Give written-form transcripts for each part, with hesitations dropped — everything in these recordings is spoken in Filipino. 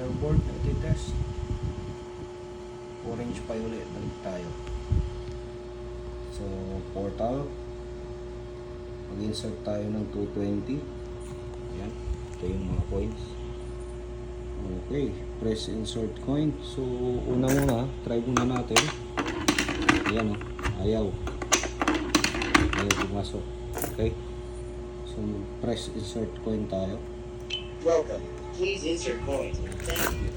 motherboard na iti-test. Orange pa ulit, balik tayo. So portal, mag-insert tayo ng 220. Ayan, ito yung mga coins. Okay, press insert coin. So una try muna natin. Ayan o, ayaw pumasok. Okay, so press insert coin tayo. Welcome. Please insert coin. Thank you.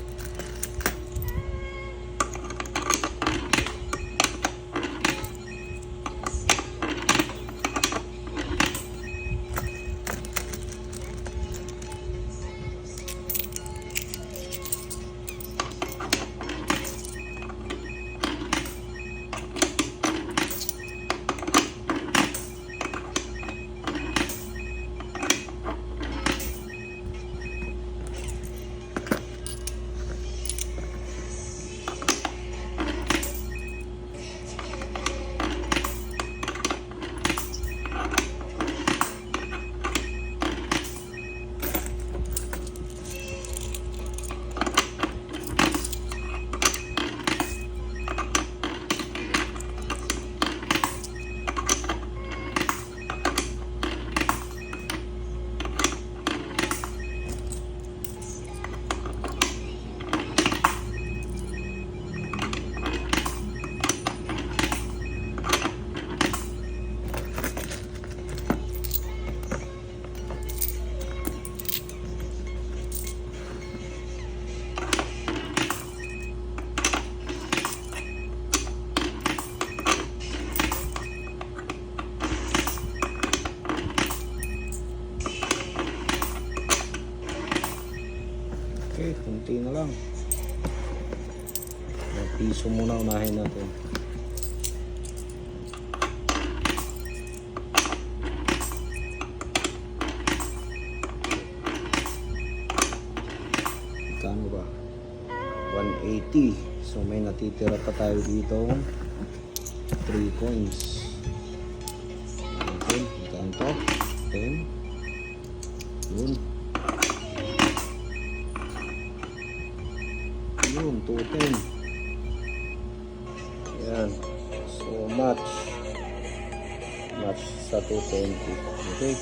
Okay, kunti na lang. Yung piso muna unahin natin. Kano ba? 180. So may natitira pa tayo dito 3 coins. Okay, magkano to? 10. Yun. Yun, 210. Ayan. So, match sa 220. Okay.